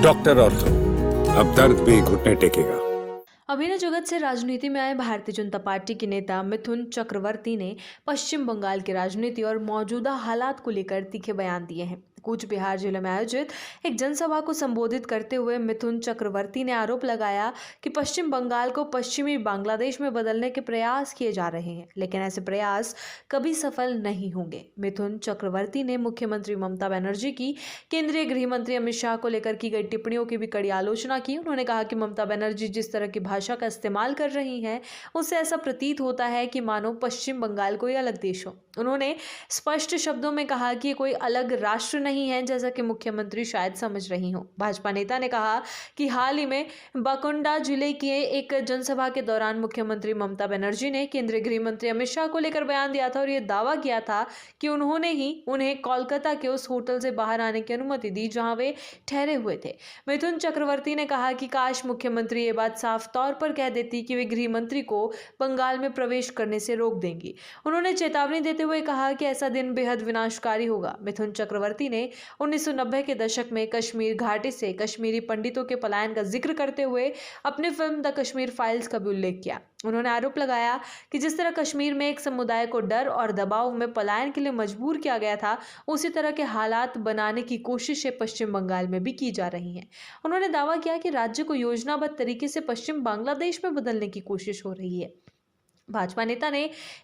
Doctor ortho, अब दर्द भी घुटने टेकेगा। अभिनय जगत से राजनीति में आए भारतीय जनता पार्टी के नेता मिथुन चक्रवर्ती ने पश्चिम बंगाल की राजनीति और मौजूदा हालात को लेकर तीखे बयान दिए हैं। कूच बिहार जिले में आयोजित एक जनसभा को संबोधित करते हुए मिथुन चक्रवर्ती ने आरोप लगाया कि पश्चिम बंगाल को पश्चिमी बांग्लादेश में बदलने के प्रयास किए जा रहे हैं, लेकिन ऐसे प्रयास कभी सफल नहीं होंगे। मिथुन चक्रवर्ती ने मुख्यमंत्री ममता बनर्जी की केंद्रीय गृह मंत्री अमित शाह को लेकर की गई टिप्पणियों की भी कड़ी आलोचना की। उन्होंने कहा कि ममता बनर्जी जिस तरह की भाषा का इस्तेमाल कर रही हैं, उससे ऐसा प्रतीत होता है कि मानो पश्चिम बंगाल कोई अलग देश हो। उन्होंने स्पष्ट शब्दों में कहा कि कोई अलग राष्ट्र नहीं है, जैसा कि मुख्यमंत्री शायद समझ रही हो। भाजपा नेता ने कहा कि हाल ही में बांकुड़ा जिले की एक जनसभा के दौरान मुख्यमंत्री ममता बनर्जी ने केंद्रीय गृह मंत्री अमित शाह को लेकर बयान दिया था और यह दावा किया था कि उन्होंने ही उन्हें कोलकाता के उस होटल से बाहर आने की अनुमति दी जहां वे ठहरे हुए थे। मिथुन चक्रवर्ती ने कहा कि काश मुख्यमंत्री ये बात साफ तौर पर कह देती कि वे गृह मंत्री को बंगाल में प्रवेश करने से रोक देंगी। उन्होंने चेतावनी देते हुए कहा कि ऐसा दिन बेहद विनाशकारी होगा। मिथुन चक्रवर्ती ने 1990 के दशक में कश्मीर घाटी से कश्मीरी पंडितों के पलायन का जिक्र करते हुए अपनी फिल्म द कश्मीर फाइल्स का भी उल्लेख किया। उन्होंने आरोप लगाया कि जिस तरह कश्मीर में एक समुदाय को डर और दबाव में पलायन के लिए मजबूर किया गया था, उसी तरह के हालात बनाने की कोशिशें पश्चिम बंगाल में भी की जा रही हैं। उन्होंने दावा किया कि राज्य को योजनाबद्ध तरीके से पश्चिम बांग्लादेश में बदलने की कोशिश हो रही है। भाजपा नेता ने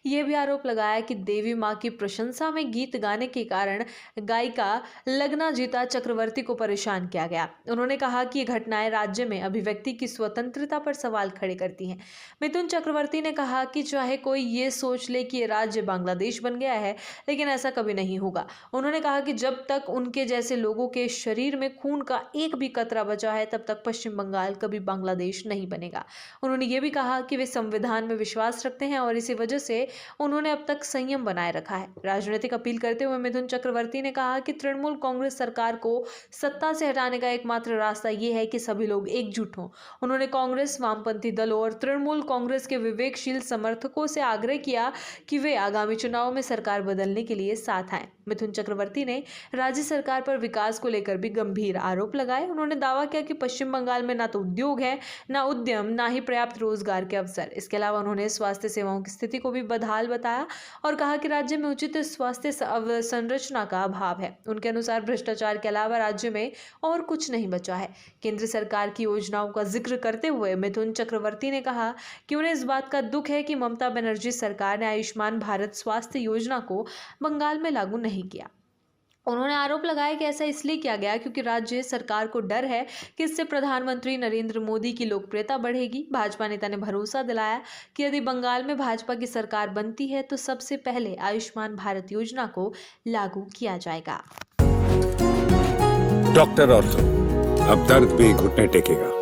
यह भी आरोप लगाया कि देवी मां की प्रशंसा में गीत गाने के कारण गायिका लगना जीता चक्रवर्ती को परेशान किया गया। उन्होंने कहा कि ये घटनाएं राज्य में अभिव्यक्ति की स्वतंत्रता पर सवाल खड़े करती हैं। मिथुन चक्रवर्ती ने कहा कि चाहे कोई ये सोच ले कि ये राज्य बांग्लादेश बन गया है, लेकिन ऐसा कभी नहीं होगा। उन्होंने कहा कि जब तक उनके जैसे लोगों के शरीर में खून का एक भी कतरा बचा है, तब तक पश्चिम बंगाल कभी बांग्लादेश नहीं बनेगा। उन्होंने ये भी कहा कि वे संविधान में विश्वास हैं और इसी वजह से उन्होंने अब तक संयम बनाए रखा है। राजनीतिक अपील करते हुए मिथुन चक्रवर्ती ने कहा कि तृणमूल कांग्रेस सरकार को सत्ता से हटाने का एकमात्र रास्ता यह है कि सभी लोग एकजुट हों। उन्होंने कांग्रेस, वामपंथी दलों और तृणमूल कांग्रेस के विवेकशील समर्थकों से आग्रह किया कि वे आगामी चुनाव में सरकार बदलने के लिए साथ आएं। मिथुन चक्रवर्ती ने राज्य सरकार पर विकास को लेकर भी गंभीर आरोप लगाए। उन्होंने दावा किया कि पश्चिम बंगाल में ना तो उद्योग है, ना उद्यम, ना ही पर्याप्त रोजगार के अवसर। इसके अलावा उन्होंने स्वास्थ्य सेवाओं की स्थिति को भी बदहाल बताया और कहा कि राज्य में उचित स्वास्थ्य संरचना का अभाव है। उनके अनुसार भ्रष्टाचार के अलावा राज्य में और कुछ नहीं बचा है। केंद्र सरकार की योजनाओं का जिक्र करते हुए मिथुन चक्रवर्ती ने कहा कि उन्हें इस बात का दुख है कि ममता बनर्जी सरकार ने आयुष्मान भारत स्वास्थ्य योजना को बंगाल में लागू नहीं किया। उन्होंने आरोप लगाया कि ऐसा इसलिए किया गया क्योंकि राज्य सरकार को डर है कि इससे प्रधानमंत्री नरेंद्र मोदी की लोकप्रियता बढ़ेगी। भाजपा नेता ने भरोसा दिलाया कि यदि बंगाल में भाजपा की सरकार बनती है तो सबसे पहले आयुष्मान भारत योजना को लागू किया जाएगा। डॉक्टर ऑर्थो, अब दर्द भी घुटने टेकेगा।